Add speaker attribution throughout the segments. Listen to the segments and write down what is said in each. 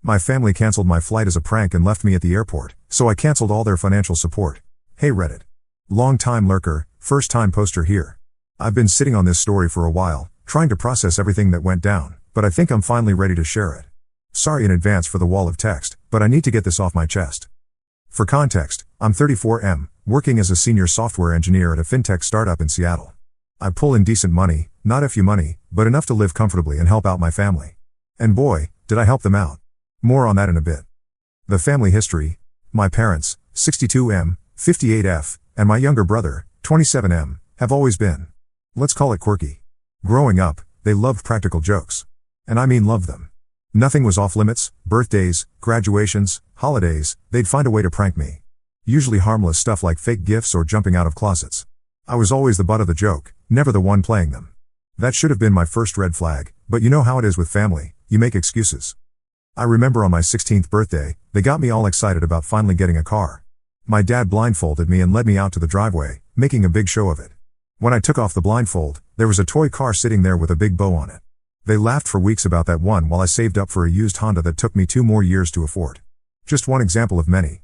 Speaker 1: My family canceled my flight as a prank and left me at the airport, so I canceled all their financial support. Hey Reddit. Long time lurker, first time poster here. I've been sitting on this story for a while, trying to process everything that went down, but I think I'm finally ready to share it. Sorry in advance for the wall of text, but I need to get this off my chest. For context, I'm 34M, working as a senior software engineer at a fintech startup in Seattle. I pull in decent money, not FU money, but enough to live comfortably and help out my family. And boy, did I help them out. More on that in a bit. The family history: my parents, 62M, 58F, and my younger brother, 27M, have always been, let's call it quirky. Growing up, they loved practical jokes. And I mean loved them. Nothing was off limits: birthdays, graduations, holidays, they'd find a way to prank me. Usually harmless stuff like fake gifts or jumping out of closets. I was always the butt of the joke, never the one playing them. That should have been my first red flag, but you know how it is with family, you make excuses. I remember on my 16th birthday, they got me all excited about finally getting a car. My dad blindfolded me and led me out to the driveway, making a big show of it. When I took off the blindfold, there was a toy car sitting there with a big bow on it. They laughed for weeks about that one while I saved up for a used Honda that took me 2 more years to afford. Just one example of many.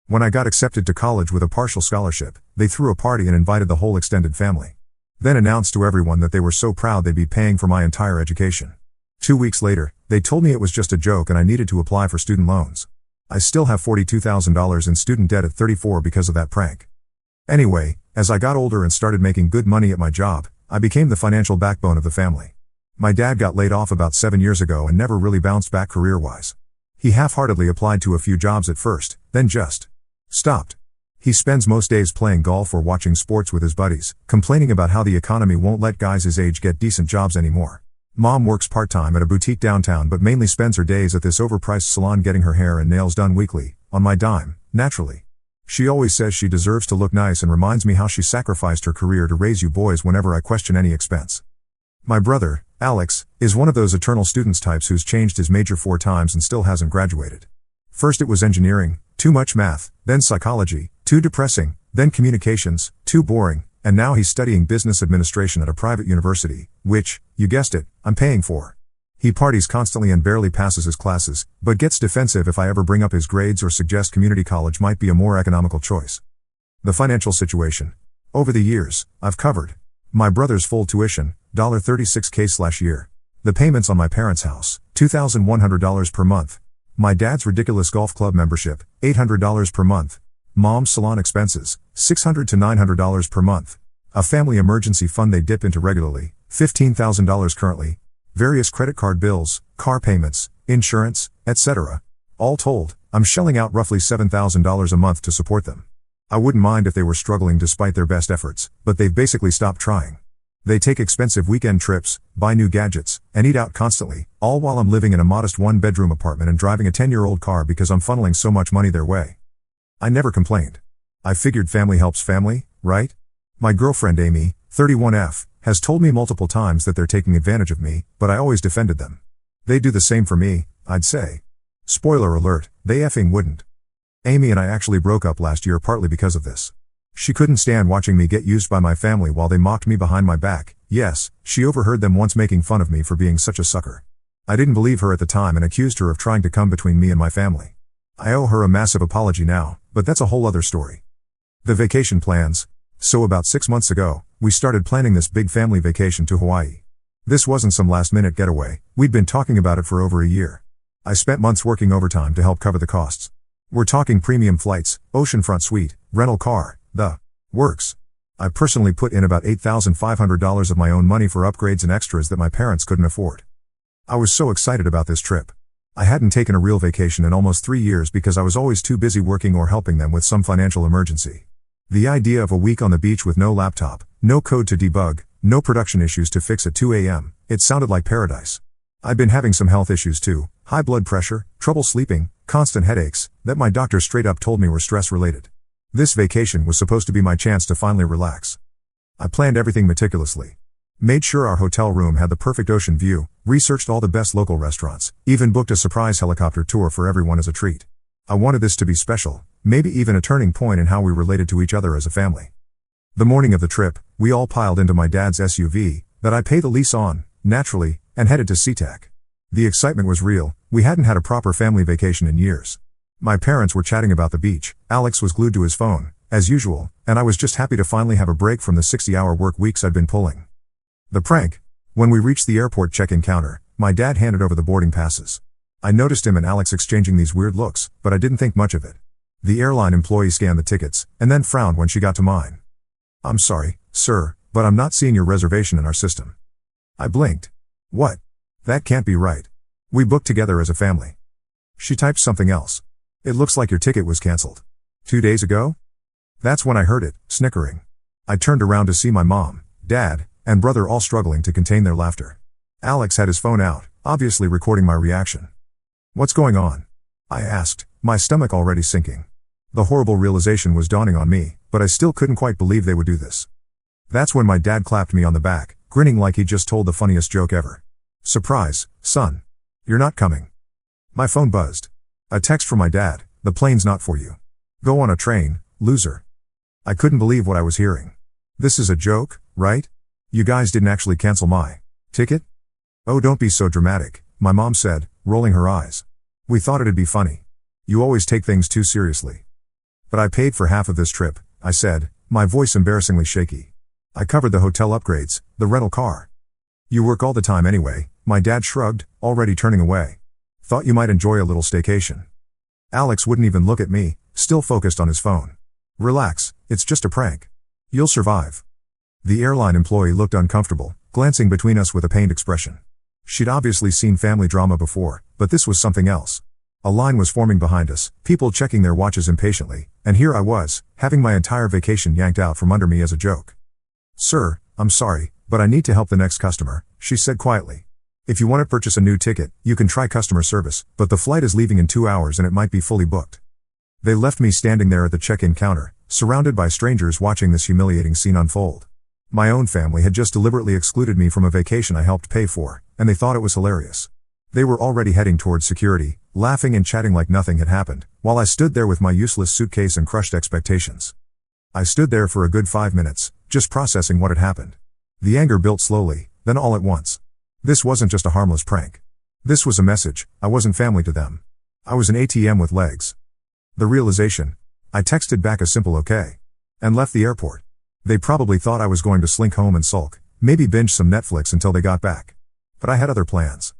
Speaker 1: When I got accepted to college with a partial scholarship, they threw a party and invited the whole extended family. Then announced to everyone that they were so proud they'd be paying for my entire education. 2 weeks later, they told me it was just a joke and I needed to apply for student loans. I still have $42,000 in student debt at 34 because of that prank. Anyway, as I got older and started making good money at my job, I became the financial backbone of the family. My dad got laid off about 7 years ago and never really bounced back career-wise. He half-heartedly applied to a few jobs at first, then just stopped. He spends most days playing golf or watching sports with his buddies, complaining about how the economy won't let guys his age get decent jobs anymore. Mom works part-time at a boutique downtown but mainly spends her days at this overpriced salon getting her hair and nails done weekly, on my dime, naturally. She always says she deserves to look nice and reminds me how she sacrificed her career to raise you boys whenever I question any expense. My brother, Alex, is one of those eternal students types who's changed his major 4 times and still hasn't graduated. First it was engineering, too much math, then psychology, too depressing, then communications, too boring, and now he's studying business administration at a private university, which, you guessed it, I'm paying for. He parties constantly and barely passes his classes, but gets defensive if I ever bring up his grades or suggest community college might be a more economical choice. The financial situation. Over the years, I've covered my brother's full tuition, $36K/year. The payments on my parents' house, $2,100 per month. My dad's ridiculous golf club membership, $800 per month. Mom's salon expenses, $600 to $900 per month. A family emergency fund they dip into regularly, $15,000 currently. Various credit card bills, car payments, insurance, etc. All told, I'm shelling out roughly $7,000 a month to support them. I wouldn't mind if they were struggling despite their best efforts, but they've basically stopped trying. They take expensive weekend trips, buy new gadgets, and eat out constantly, all while I'm living in a modest 1-bedroom apartment and driving a 10-year-old car because I'm funneling so much money their way. I never complained. I figured family helps family, right? My girlfriend Amy, 31F, has told me multiple times that they're taking advantage of me, but I always defended them. They do the same for me, I'd say. Spoiler alert, they effing wouldn't. Amy and I actually broke up last year partly because of this. She couldn't stand watching me get used by my family while they mocked me behind my back. Yes, she overheard them once making fun of me for being such a sucker. I didn't believe her at the time and accused her of trying to come between me and my family. I owe her a massive apology now, but that's a whole other story. The vacation plans. So about 6 months ago, we started planning this big family vacation to Hawaii. This wasn't some last-minute getaway, we'd been talking about it for over a year. I spent months working overtime to help cover the costs. We're talking premium flights, oceanfront suite, rental car, the works. I personally put in about $8,500 of my own money for upgrades and extras that my parents couldn't afford. I was so excited about this trip. I hadn't taken a real vacation in almost 3 years because I was always too busy working or helping them with some financial emergency. The idea of a week on the beach with no laptop, no code to debug, no production issues to fix at 2 a.m., it sounded like paradise. I'd been having some health issues too, high blood pressure, trouble sleeping, constant headaches, that my doctor straight up told me were stress-related. This vacation was supposed to be my chance to finally relax. I planned everything meticulously. Made sure our hotel room had the perfect ocean view, researched all the best local restaurants, even booked a surprise helicopter tour for everyone as a treat. I wanted this to be special, maybe even a turning point in how we related to each other as a family. The morning of the trip, we all piled into my dad's SUV, that I pay the lease on, naturally, and headed to SeaTac. The excitement was real. We hadn't had a proper family vacation in years. My parents were chatting about the beach, Alex was glued to his phone, as usual, and I was just happy to finally have a break from the 60-hour work weeks I'd been pulling. The prank. When we reached the airport check-in counter, my dad handed over the boarding passes. I noticed him and Alex exchanging these weird looks, but I didn't think much of it. The airline employee scanned the tickets, and then frowned when she got to mine. "I'm sorry, sir, but I'm not seeing your reservation in our system." I blinked. "What? That can't be right. We booked together as a family." She typed something else. "It looks like your ticket was cancelled. 2 days ago?" That's when I heard it, snickering. I turned around to see my mom, dad, and brother all struggling to contain their laughter. Alex had his phone out, obviously recording my reaction. "What's going on?" I asked, my stomach already sinking. The horrible realization was dawning on me, but I still couldn't quite believe they would do this. That's when my dad clapped me on the back, grinning like he'd just told the funniest joke ever. "Surprise, son. You're not coming." My phone buzzed. A text from my dad: "The plane's not for you. Go on a train, loser." I couldn't believe what I was hearing. "This is a joke, right? You guys didn't actually cancel my ticket?" "Oh, don't be so dramatic," my mom said, rolling her eyes. "We thought it'd be funny. You always take things too seriously." "But I paid for half of this trip," I said, my voice embarrassingly shaky. "I covered the hotel upgrades, the rental car." "You work all the time anyway," my dad shrugged, already turning away. "Thought you might enjoy a little staycation." Alex wouldn't even look at me, still focused on his phone. "Relax, it's just a prank. You'll survive." The airline employee looked uncomfortable, glancing between us with a pained expression. She'd obviously seen family drama before, but this was something else. A line was forming behind us, people checking their watches impatiently, and here I was, having my entire vacation yanked out from under me as a joke. "Sir, I'm sorry, but I need to help the next customer," she said quietly. "If you want to purchase a new ticket, you can try customer service, but the flight is leaving in 2 hours and it might be fully booked." They left me standing there at the check-in counter, surrounded by strangers watching this humiliating scene unfold. My own family had just deliberately excluded me from a vacation I helped pay for, and they thought it was hilarious. They were already heading towards security, laughing and chatting like nothing had happened, while I stood there with my useless suitcase and crushed expectations. I stood there for a good 5 minutes, just processing what had happened. The anger built slowly, then all at once. This wasn't just a harmless prank. This was a message: I wasn't family to them. I was an ATM with legs. The realization. I texted back a simple okay. And left the airport. They probably thought I was going to slink home and sulk, maybe binge some Netflix until they got back. But I had other plans.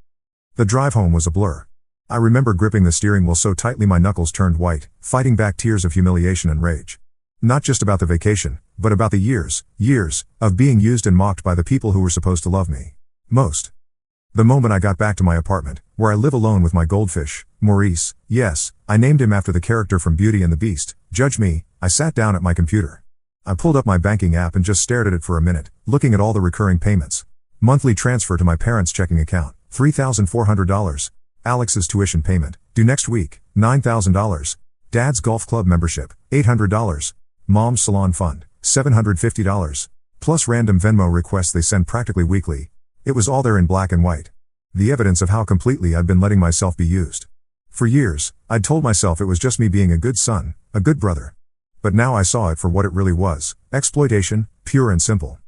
Speaker 1: The drive home was a blur. I remember gripping the steering wheel so tightly my knuckles turned white, fighting back tears of humiliation and rage. Not just about the vacation, but about the years, of being used and mocked by the people who were supposed to love me most. The moment I got back to my apartment, where I live alone with my goldfish, Maurice, yes, I named him after the character from Beauty and the Beast, judge me, I sat down at my computer. I pulled up my banking app and just stared at it for a minute, looking at all the recurring payments. Monthly transfer to my parents' checking account, $3,400. Alex's tuition payment, due next week, $9,000. Dad's golf club membership, $800. Mom's salon fund, $750. Plus random Venmo requests they send practically weekly. It was all there in black and white. The evidence of how completely I'd been letting myself be used. For years, I'd told myself it was just me being a good son, a good brother. But now I saw it for what it really was: exploitation, pure and simple.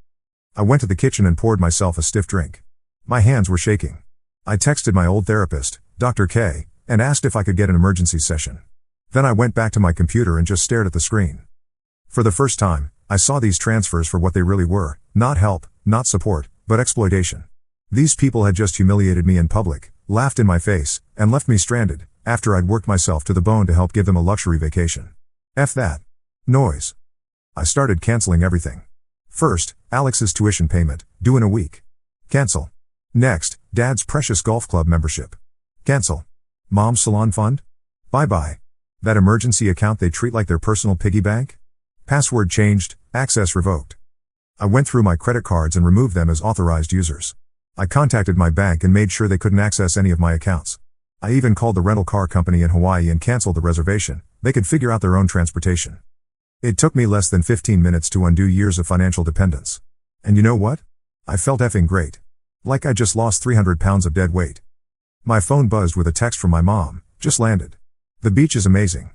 Speaker 1: I went to the kitchen and poured myself a stiff drink. My hands were shaking. I texted my old therapist, Dr. K, and asked if I could get an emergency session. Then I went back to my computer and just stared at the screen. For the first time, I saw these transfers for what they really were: not help, not support, but exploitation. These people had just humiliated me in public, laughed in my face, and left me stranded, after I'd worked myself to the bone to help give them a luxury vacation. F that noise. I started canceling everything. First, Alex's tuition payment, due in a week. Cancel. Next, Dad's precious golf club membership. Cancel. Mom's salon fund? Bye-bye. That emergency account they treat like their personal piggy bank? Password changed, access revoked. I went through my credit cards and removed them as authorized users. I contacted my bank and made sure they couldn't access any of my accounts. I even called the rental car company in Hawaii and canceled the reservation. They could figure out their own transportation. It took me less than 15 minutes to undo years of financial dependence. And you know what? I felt effing great. Like I just lost 300 pounds of dead weight. My phone buzzed with a text from my mom: just landed. The beach is amazing.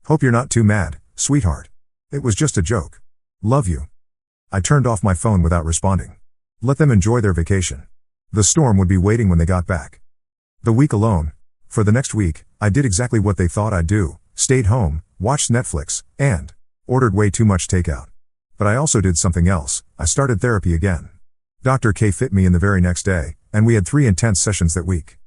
Speaker 1: Hope you're not too mad, sweetheart. It was just a joke. Love you. I turned off my phone without responding. Let them enjoy their vacation. The storm would be waiting when they got back. The week alone. For the next week, I did exactly what they thought I'd do, stayed home, watched Netflix, and ordered way too much takeout. But I also did something else. I started therapy again. Dr. K fit me in the very next day, and we had 3 intense sessions that week.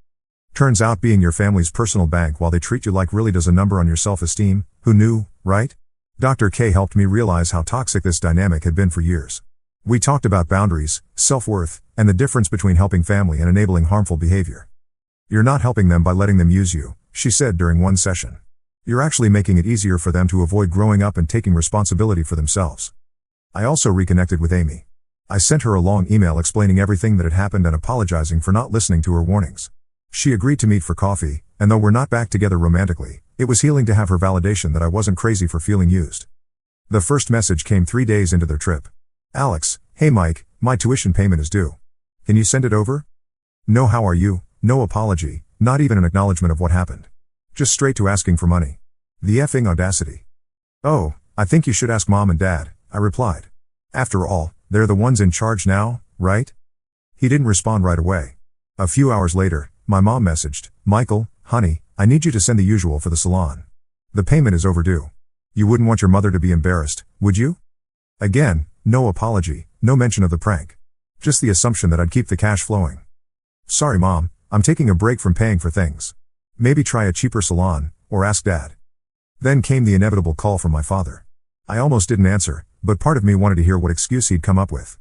Speaker 1: Turns out being your family's personal bank while they treat you like really does a number on your self-esteem. Who knew, right? Dr. K helped me realize how toxic this dynamic had been for years. We talked about boundaries, self-worth, and the difference between helping family and enabling harmful behavior. You're not helping them by letting them use you, she said during one session. You're actually making it easier for them to avoid growing up and taking responsibility for themselves. I also reconnected with Amy. I sent her a long email explaining everything that had happened and apologizing for not listening to her warnings. She agreed to meet for coffee, and though we're not back together romantically, it was healing to have her validation that I wasn't crazy for feeling used. The first message came 3 days into their trip. Alex, hey Mike, my tuition payment is due. Can you send it over? No, how are you? No apology, not even an acknowledgement of what happened. Just straight to asking for money. The effing audacity. Oh, I think you should ask mom and dad, I replied. After all, they're the ones in charge now, right? He didn't respond right away. A few hours later, my mom messaged, Michael, honey, I need you to send the usual for the salon. The payment is overdue. You wouldn't want your mother to be embarrassed, would you? Again, no apology, no mention of the prank. Just the assumption that I'd keep the cash flowing. Sorry mom, I'm taking a break from paying for things. Maybe try a cheaper salon, or ask dad. Then came the inevitable call from my father. I almost didn't answer, but part of me wanted to hear what excuse he'd come up with.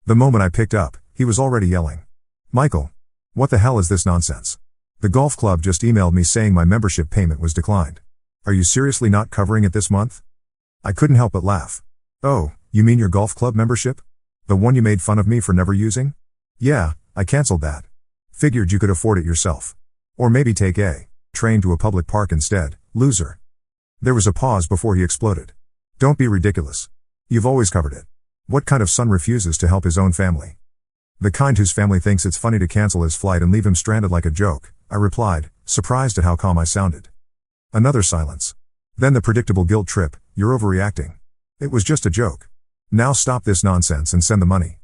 Speaker 1: The moment I picked up, he was already yelling. Michael, what the hell is this nonsense? The golf club just emailed me saying my membership payment was declined. Are you seriously not covering it this month? I couldn't help but laugh. Oh, you mean your golf club membership? The one you made fun of me for never using? Yeah, I canceled that. Figured you could afford it yourself. Or maybe take a train to a public park instead, loser. There was a pause before he exploded. Don't be ridiculous. You've always covered it. What kind of son refuses to help his own family? The kind whose family thinks it's funny to cancel his flight and leave him stranded like a joke, I replied, surprised at how calm I sounded. Another silence. Then the predictable guilt trip, you're overreacting. It was just a joke. Now stop this nonsense and send the money.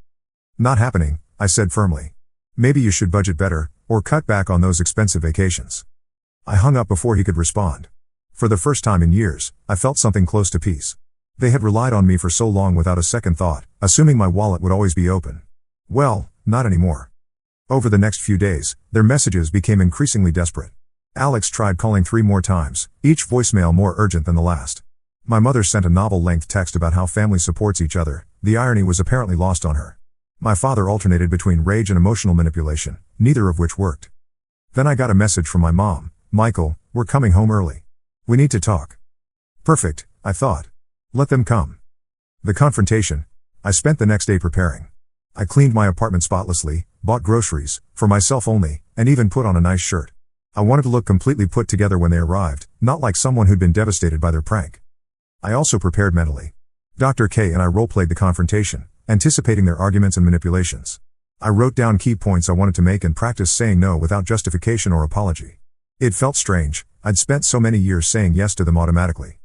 Speaker 1: Not happening, I said firmly. Maybe you should budget better, or cut back on those expensive vacations. I hung up before he could respond. For the first time in years, I felt something close to peace. They had relied on me for so long without a second thought, assuming my wallet would always be open. Well, not anymore. Over the next few days, their messages became increasingly desperate. Alex tried calling 3 more times, each voicemail more urgent than the last. My mother sent a novel-length text about how family supports each other. The irony was apparently lost on her. My father alternated between rage and emotional manipulation, neither of which worked. Then I got a message from my mom. Michael, we're coming home early. We need to talk. Perfect, I thought. Let them come. The confrontation. I spent the next day preparing. I cleaned my apartment spotlessly, bought groceries, for myself only, and even put on a nice shirt. I wanted to look completely put together when they arrived, not like someone who'd been devastated by their prank. I also prepared mentally. Dr. K and I role-played the confrontation, anticipating their arguments and manipulations. I wrote down key points I wanted to make and practiced saying no without justification or apology. It felt strange. I'd spent so many years saying yes to them automatically.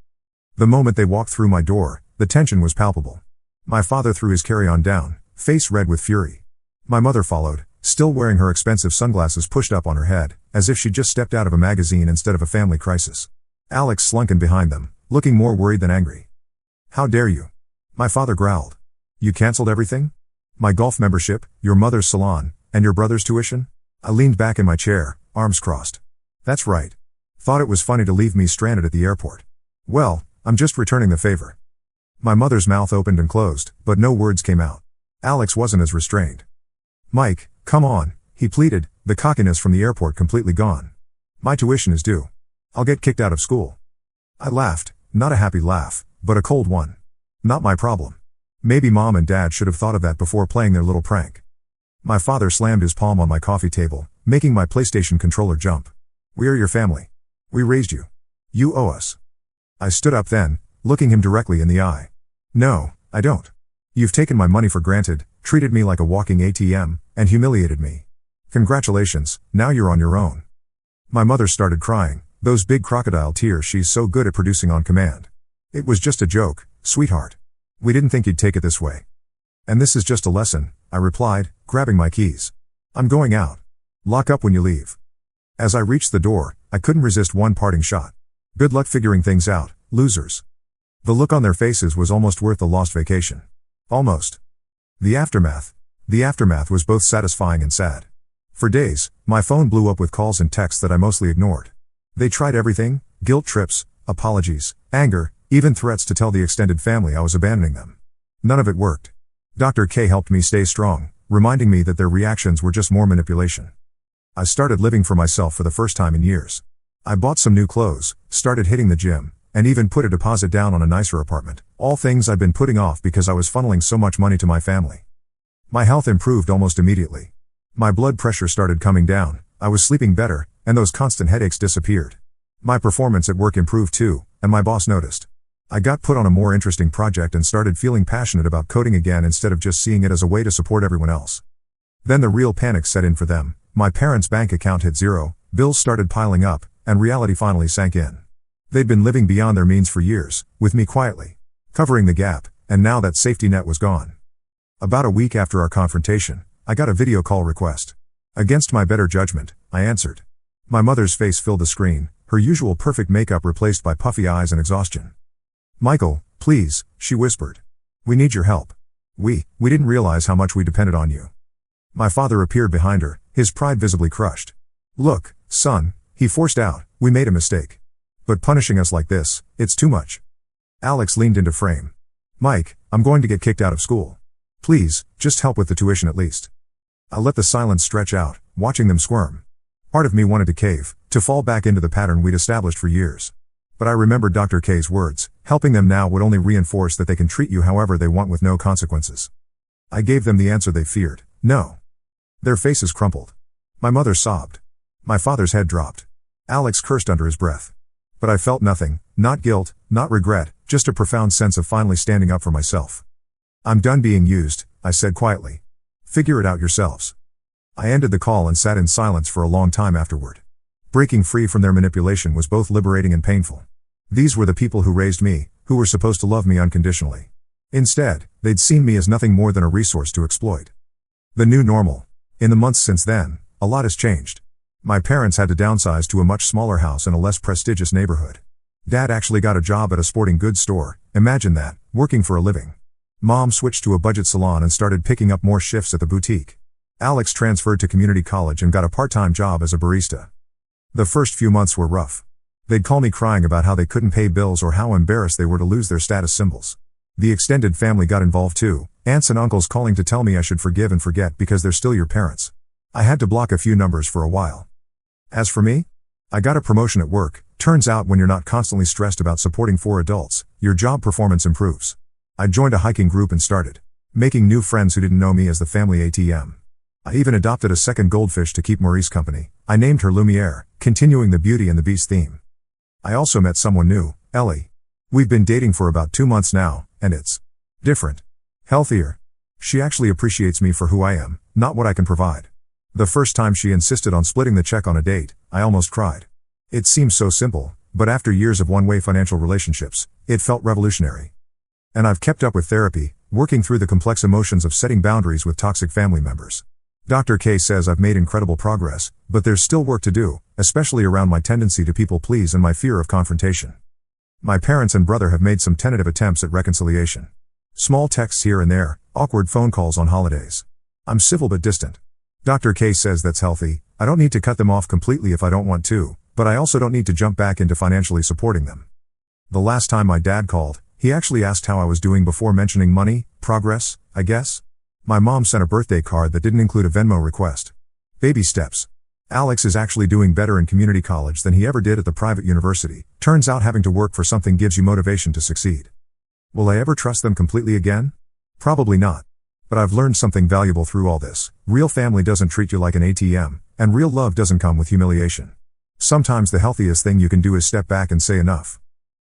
Speaker 1: The moment they walked through my door, the tension was palpable. My father threw his carry-on down, face red with fury. My mother followed, still wearing her expensive sunglasses pushed up on her head, as if she'd just stepped out of a magazine instead of a family crisis. Alex slunk in behind them, looking more worried than angry. How dare you? My father growled. You canceled everything? My golf membership, your mother's salon, and your brother's tuition? I leaned back in my chair, arms crossed. That's right. Thought it was funny to leave me stranded at the airport. Well, I'm just returning the favor. My mother's mouth opened and closed, but no words came out. Alex wasn't as restrained. Mike, come on, he pleaded, the cockiness from the airport completely gone. My tuition is due. I'll get kicked out of school. I laughed, not a happy laugh, but a cold one. Not my problem. Maybe mom and dad should have thought of that before playing their little prank. My father slammed his palm on my coffee table, making my PlayStation controller jump. We are your family. We raised you. You owe us. I stood up then, looking him directly in the eye. No, I don't. You've taken my money for granted, treated me like a walking ATM, and humiliated me. Congratulations, now you're on your own. My mother started crying, those big crocodile tears she's so good at producing on command. It was just a joke, sweetheart. We didn't think you'd take it this way. And this is just a lesson, I replied, grabbing my keys. I'm going out. Lock up when you leave. As I reached the door, I couldn't resist one parting shot. Good luck figuring things out, losers. The look on their faces was almost worth the lost vacation. Almost. The aftermath. The aftermath was both satisfying and sad. For days, my phone blew up with calls and texts that I mostly ignored. They tried everything: guilt trips, apologies, anger, even threats to tell the extended family I was abandoning them. None of it worked. Dr. K helped me stay strong, reminding me that their reactions were just more manipulation. I started living for myself for the first time in years. I bought some new clothes, started hitting the gym, and even put a deposit down on a nicer apartment, all things I'd been putting off because I was funneling so much money to my family. My health improved almost immediately. My blood pressure started coming down, I was sleeping better, and those constant headaches disappeared. My performance at work improved too, and my boss noticed. I got put on a more interesting project and started feeling passionate about coding again instead of just seeing it as a way to support everyone else. Then the real panic set in for them. My parents' bank account hit zero, bills started piling up, and reality finally sank in. They'd been living beyond their means for years, with me quietly covering the gap, and now that safety net was gone. About a week after our confrontation, I got a video call request. Against my better judgment, I answered. My mother's face filled the screen, her usual perfect makeup replaced by puffy eyes and exhaustion. "Michael, please," she whispered. "We need your help. We didn't realize how much we depended on you." My father appeared behind her, his pride visibly crushed. "Look, son," he forced out, "we made a mistake. But punishing us like this, it's too much." Alex leaned into frame. "Mike, I'm going to get kicked out of school. Please, just help with the tuition at least." I let the silence stretch out, watching them squirm. Part of me wanted to cave, to fall back into the pattern we'd established for years. But I remembered Dr. K's words: helping them now would only reinforce that they can treat you however they want with no consequences. I gave them the answer they feared: no. Their faces crumpled. My mother sobbed. My father's head dropped. Alex cursed under his breath. But I felt nothing, not guilt, not regret, just a profound sense of finally standing up for myself. "I'm done being used," I said quietly. "Figure it out yourselves." I ended the call and sat in silence for a long time afterward. Breaking free from their manipulation was both liberating and painful. These were the people who raised me, who were supposed to love me unconditionally. Instead, they'd seen me as nothing more than a resource to exploit. The new normal. In the months since then, a lot has changed. My parents had to downsize to a much smaller house in a less prestigious neighborhood. Dad actually got a job at a sporting goods store, imagine that, working for a living. Mom switched to a budget salon and started picking up more shifts at the boutique. Alex transferred to community college and got a part-time job as a barista. The first few months were rough. They'd call me crying about how they couldn't pay bills or how embarrassed they were to lose their status symbols. The extended family got involved too, aunts and uncles calling to tell me I should forgive and forget because they're still your parents. I had to block a few numbers for a while. As for me, I got a promotion at work. Turns out when you're not constantly stressed about supporting 4 adults, your job performance improves. I joined a hiking group and started making new friends who didn't know me as the family ATM. I even adopted a second goldfish to keep Maurice company. I named her Lumiere, continuing the Beauty and the Beast theme. I also met someone new, Ellie. We've been dating for about 2 months now, and it's different. Healthier. She actually appreciates me for who I am, not what I can provide. The first time she insisted on splitting the check on a date, I almost cried. It seems so simple, but after years of one-way financial relationships, it felt revolutionary. And I've kept up with therapy, working through the complex emotions of setting boundaries with toxic family members. Dr. K says I've made incredible progress, but there's still work to do, especially around my tendency to people please and my fear of confrontation. My parents and brother have made some tentative attempts at reconciliation. Small texts here and there, awkward phone calls on holidays. I'm civil but distant. Dr. K says that's healthy. I don't need to cut them off completely if I don't want to, but I also don't need to jump back into financially supporting them. The last time my dad called, he actually asked how I was doing before mentioning money, progress, I guess. My mom sent a birthday card that didn't include a Venmo request. Baby steps. Alex is actually doing better in community college than he ever did at the private university. Turns out having to work for something gives you motivation to succeed. Will I ever trust them completely again? Probably not. But I've learned something valuable through all this. Real family doesn't treat you like an ATM, and real love doesn't come with humiliation. Sometimes the healthiest thing you can do is step back and say enough.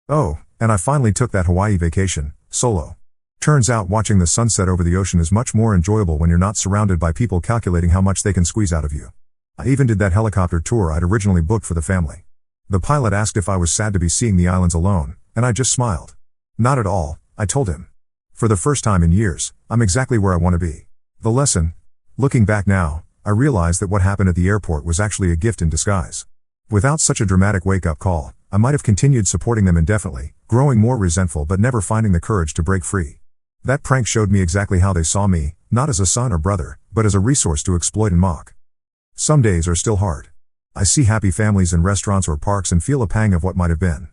Speaker 1: Oh, and I finally took that Hawaii vacation, solo. Turns out watching the sunset over the ocean is much more enjoyable when you're not surrounded by people calculating how much they can squeeze out of you. I even did that helicopter tour I'd originally booked for the family. The pilot asked if I was sad to be seeing the islands alone, and I just smiled. Not at all, I told him. For the first time in years, I'm exactly where I want to be. The lesson? Looking back now, I realized that what happened at the airport was actually a gift in disguise. Without such a dramatic wake-up call, I might have continued supporting them indefinitely, growing more resentful but never finding the courage to break free. That prank showed me exactly how they saw me, not as a son or brother, but as a resource to exploit and mock. Some days are still hard. I see happy families in restaurants or parks and feel a pang of what might have been.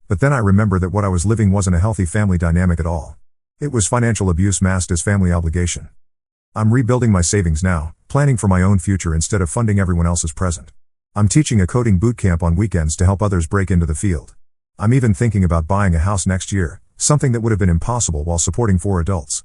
Speaker 1: But then I remember that what I was living wasn't a healthy family dynamic at all. It was financial abuse masked as family obligation. I'm rebuilding my savings now, planning for my own future instead of funding everyone else's present. I'm teaching a coding bootcamp on weekends to help others break into the field. I'm even thinking about buying a house next year, something that would have been impossible while supporting 4 adults.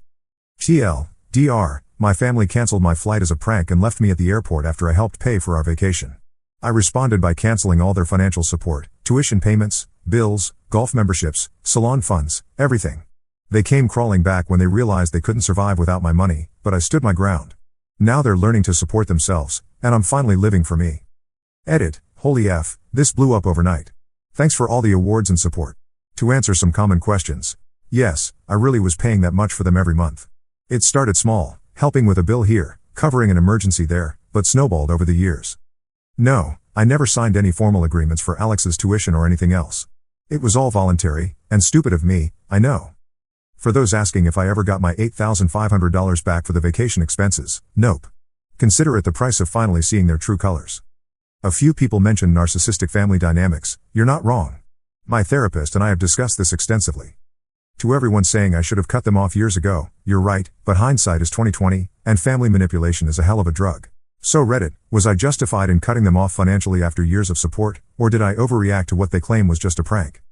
Speaker 1: TLDR, my family canceled my flight as a prank and left me at the airport after I helped pay for our vacation. I responded by canceling all their financial support, tuition payments, bills, golf memberships, salon funds, everything. They came crawling back when they realized they couldn't survive without my money, but I stood my ground. Now they're learning to support themselves, and I'm finally living for me. Edit, holy F, this blew up overnight. Thanks for all the awards and support. To answer some common questions. Yes, I really was paying that much for them every month. It started small, helping with a bill here, covering an emergency there, but snowballed over the years. No, I never signed any formal agreements for Alex's tuition or anything else. It was all voluntary, and stupid of me, I know. For those asking if I ever got my $8,500 back for the vacation expenses, nope. Consider it the price of finally seeing their true colors. A few people mention narcissistic family dynamics. You're not wrong. My therapist and I have discussed this extensively. To everyone saying I should have cut them off years ago, you're right, but hindsight is 20/20, and family manipulation is a hell of a drug. So Reddit, was I justified in cutting them off financially after years of support, or did I overreact to what they claim was just a prank?